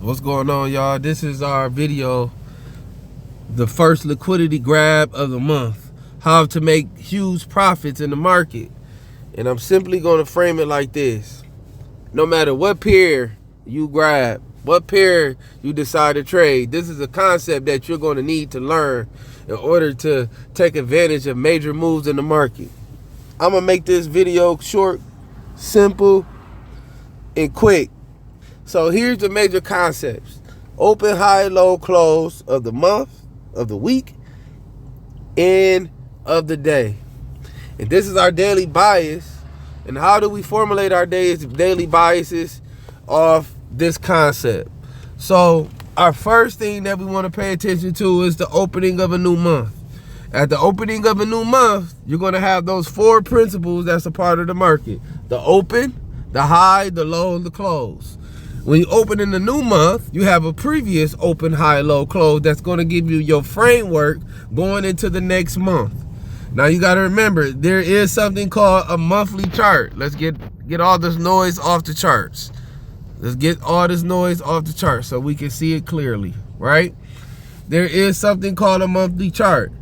What's going on, y'all? This is our video, the first liquidity grab of the month, how to make huge profits in the market. And I'm simply going to frame it like this: no matter what pair you grab, what pair you decide to trade, this is a concept that you're going to need to learn in order to take advantage of major moves in the market. I'm going to make this video short, simple, and quick. So here's the major concepts: open, high, low, close of the month, of the week, and of the day. And this is our daily bias. And how do we formulate our daily biases off this concept? So our first thing that we want to pay attention to is the opening of a new month. At the opening of a new month, you're going to have those four principles that's a part of the market: the open, the high, the low, and the close. When you open in the new month, you have a previous open, high, low, close that's going to give you your framework going into the next month. Now you got to remember, there is something called a monthly chart. Let's get all this noise off the charts. Let's get all this noise off the chart so we can see it clearly, right? There is something called a monthly chart.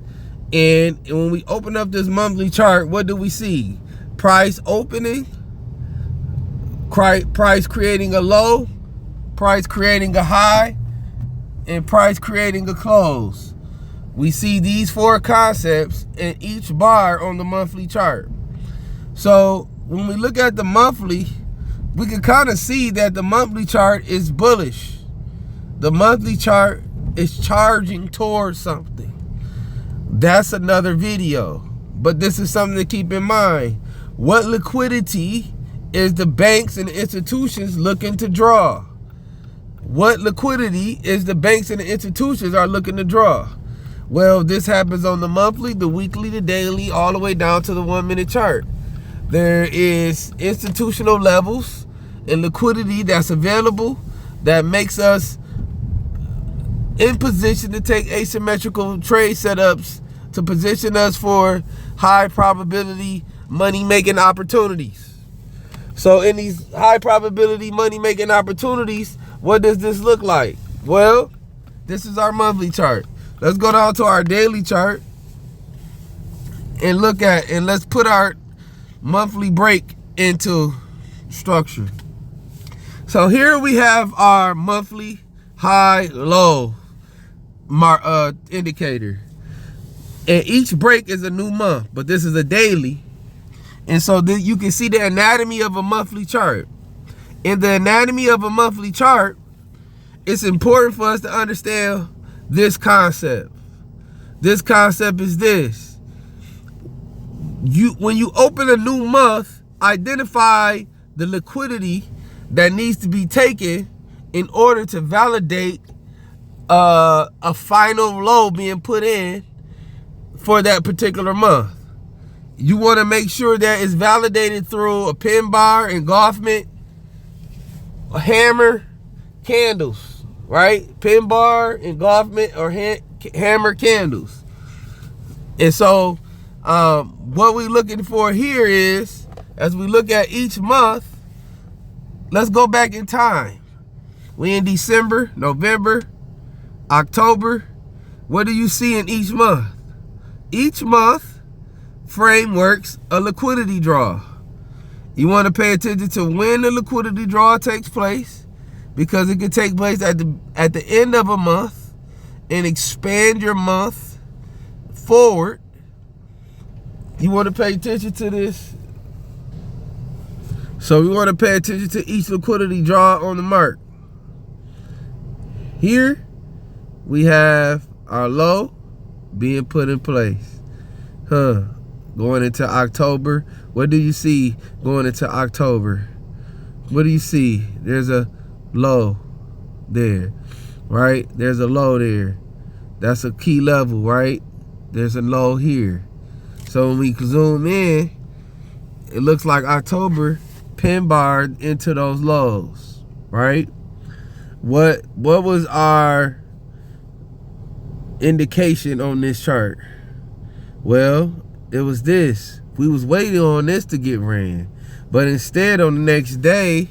And when we open up this monthly chart, what do we see? Price opening, price creating a low, price creating a high, and price creating a close. We see these four concepts in each bar on the monthly chart. So when we look at the monthly, we can kind of see that the monthly chart is bullish. The monthly chart is charging towards something. That's another video, but this is something to keep in mind. What liquidity is the banks and institutions looking to draw? What liquidity is the banks and the institutions are looking to draw? Well, this happens on the monthly, the weekly, the daily, all the way down to the 1 minute chart. There is institutional levels and liquidity that's available that makes us in position to take asymmetrical trade setups to position us for high probability money making opportunities. So in these high probability money making opportunities, what does this look like? Well, this is our monthly chart. Let's go down to our daily chart and let's put our monthly break into structure. So here we have our monthly high low indicator. And each break is a new month, but this is a daily. And so you can see the anatomy of a monthly chart. In the anatomy of a monthly chart, it's important for us to understand this concept. This concept is this: when you open a new month, identify the liquidity that needs to be taken in order to validate a final low being put in for that particular month. You want to make sure that it's validated through a pin bar, engulfment, a hammer, candles, right? Pin bar, engulfment, or hammer, candles. And so what we're looking for here is, as we look at each month, let's go back in time. We in December, November, October. What do you see in each month? Each month frameworks a liquidity draw. You want to pay attention to when the liquidity draw takes place, because it can take place at the end of a month and expand your month forward. You want to pay attention to this. So we want to pay attention to each liquidity draw on the mark. Here we have our low being put in place. Going into October, what do you see going into October? What do you see? There's a low there, right? There's a low there. That's a key level, right? There's a low here. So when we zoom in, it looks like October pin barred into those lows, right? What was our indication on this chart? Well, it was this. We was waiting on this to get ran, but instead on the next day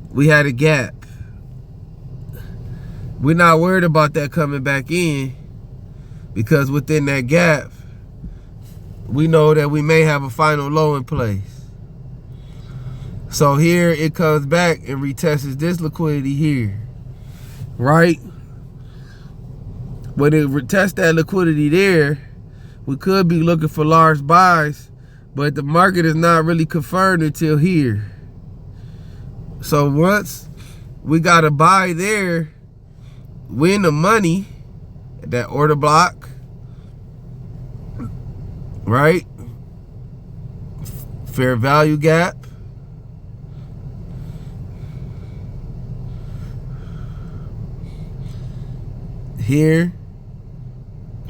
we had a gap. we're not worried about that coming back in, because within that gap, we know that we may have a final low in place. So here it comes back and retests this liquidity here, right? When it retests that liquidity there, we could be looking for large buys, but the market is not really confirmed until here. So once we got a buy there, we in the money at that order block, right? Fair value gap. Here,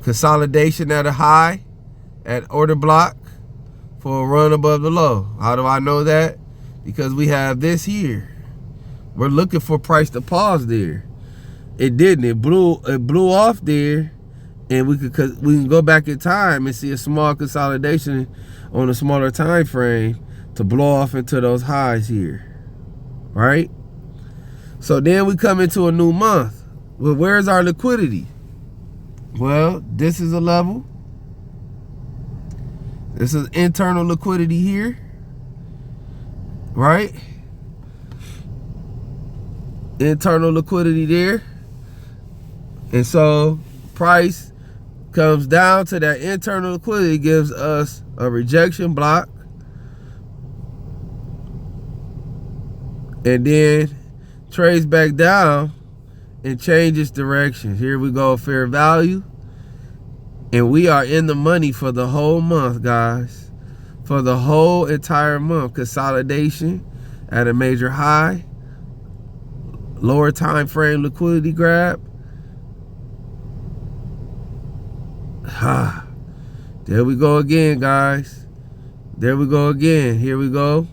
consolidation at a high at order block for a run above the low. How do I know that? Because we have this here. We're looking for price to pause there. It didn't. It blew off there, and we can go back in time and see a small consolidation on a smaller time frame to blow off into those highs here, right? So then we come into a new month. Well, where's our liquidity? Well, this is a level. This is internal liquidity here, right? Internal liquidity there. And so price comes down to that internal liquidity, gives us a rejection block, and then trades back down and changes direction. Here we go, fair value. And we are in the money for the whole month, guys. For the whole entire month. Consolidation at a major high. Lower time frame liquidity grab. There we go again, guys. There we go again. Here we go.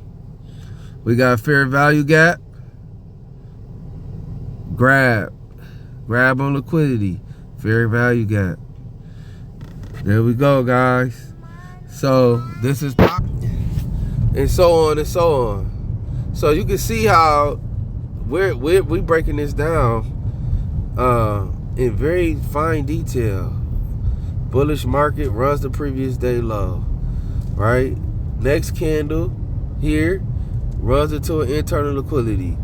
We got fair value gap. Grab on liquidity. Fair value gap. There we go, guys. So this is, and so on and so on. So you can see how we're breaking this down in very fine detail. Bullish market runs the previous day low, right? Next candle here runs into an internal liquidity.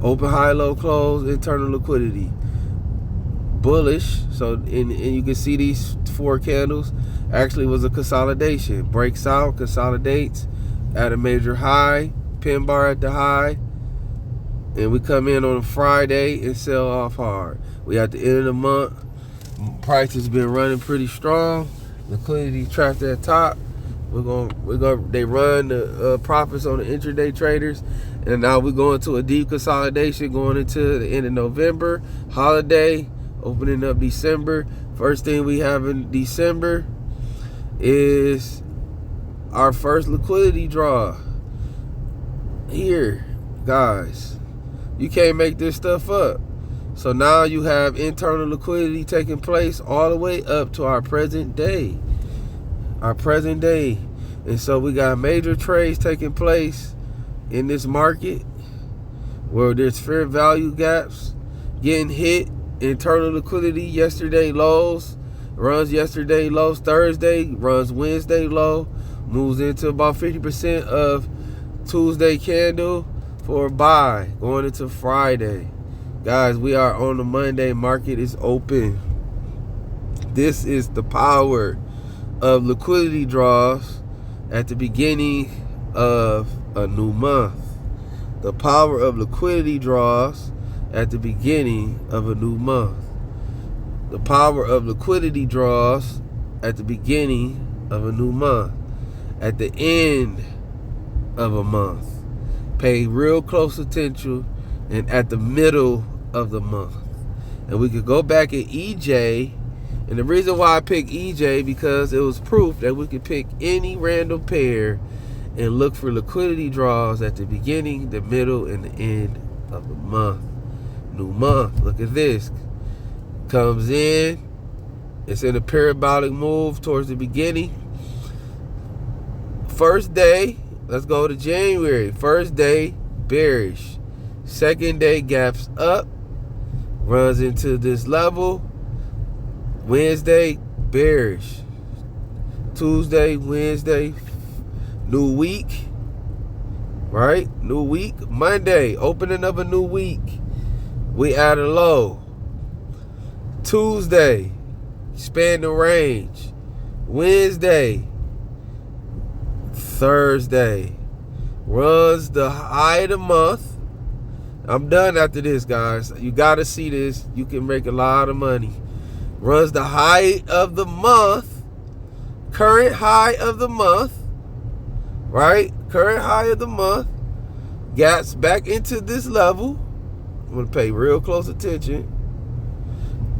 Open, high, low, close, internal liquidity. Bullish, so and you can see these 4 candles actually was a consolidation. Breaks out, consolidates at a major high, pin bar at the high, and we come in on a Friday and sell off hard. We at the end of the month, price has been running pretty strong. Liquidity trapped at top. They run the profits on the intraday traders, and now we're going to a deep consolidation going into the end of November, holiday, opening up December. First thing we have in December is our first liquidity draw. Here, guys, you can't make this stuff up. So now you have internal liquidity taking place all the way up to our present day. And so we got major trades taking place in this market where there's fair value gaps getting hit. Internal liquidity, yesterday lows, runs yesterday lows Thursday, runs Wednesday low, moves into about 50% of Tuesday candle for a buy going into Friday. Guys, we are on the Monday. Market is open. This is the power of liquidity draws at the beginning of a new month. The power of liquidity draws at the beginning of a new month. The power of liquidity draws at the beginning of a new month. At the end of a month. Pay real close attention, and at the middle of the month. And we could go back at EJ, and the reason why I picked EJ because it was proof that we could pick any random pair and look for liquidity draws at the beginning, the middle, and the end of the month. New month. Look at this. Comes in. It's in a parabolic move towards the beginning. First day, let's go to January. First day, bearish. Second day, gaps up. runs into this level. Wednesday, bearish. Tuesday, Wednesday, new week, right? New week. Monday, opening of a new week. We at a low. Tuesday, expand the range. Wednesday, Thursday, runs the high of the month. I'm done after this, guys. You got to see this. You can make a lot of money. Runs the high of the month. Current high of the month. Right? Current high of the month. Gaps back into this level. I'm going to pay real close attention.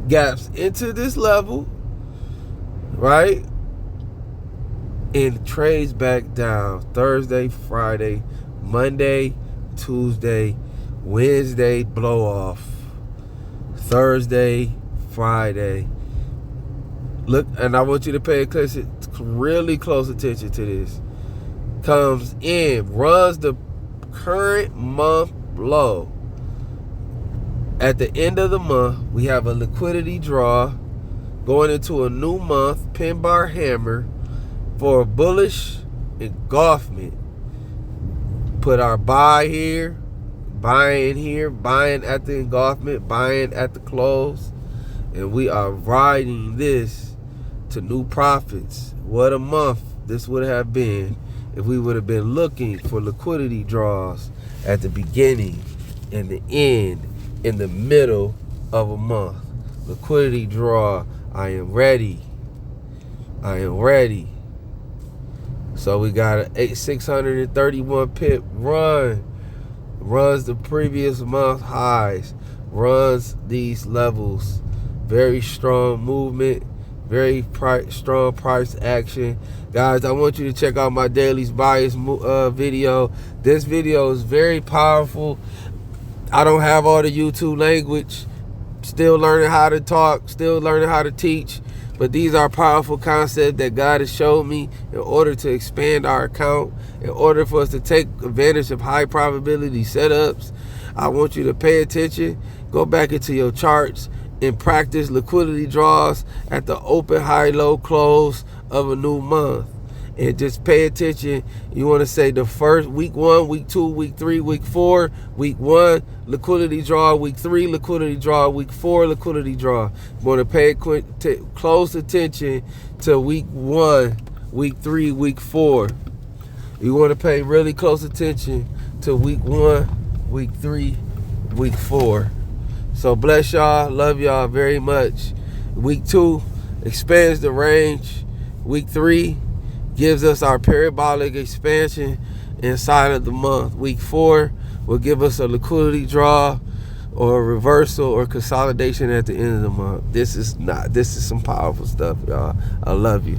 Gaps into this level. Right? And trades back down. Thursday, Friday, Monday, Tuesday, Wednesday, blow off. Thursday, Friday. Look, and I want you to pay really close attention to this. Comes in, runs the current month low. At the end of the month, we have a liquidity draw going into a new month, pin bar hammer for a bullish engulfment. Put our buy here, buying here, buying at the engulfment, buying at the close, and we are riding this to new profits. What a month this would have been if we would have been looking for liquidity draws at the beginning and the end, in the middle of a month. Liquidity draw, I am ready. I am ready. So we got a 631 pip run. Runs the previous month highs. Runs these levels. Very strong movement. Very strong price action. Guys, I want you to check out my daily bias video. This video is very powerful. I don't have all the YouTube language. Still learning how to talk. Still learning how to teach. But these are powerful concepts that God has showed me in order to expand our account, in order for us to take advantage of high probability setups. I want you to pay attention, go back into your charts, and practice liquidity draws at the open, high, low, close of a new month. And just pay attention. You want to say the first week 1, week 2, week 3, week 4. Week 1, liquidity draw. Week 3, liquidity draw. Week 4, liquidity draw. You want to pay close attention to week 1, week 3, week 4. You want to pay really close attention to week 1, week 3, week 4. So bless y'all. Love y'all very much. Week 2 expands the range. Week 3 gives us our parabolic expansion inside of the month. Week 4 will give us a liquidity draw or a reversal or consolidation at the end of the month. This is some powerful stuff, y'all. I love you.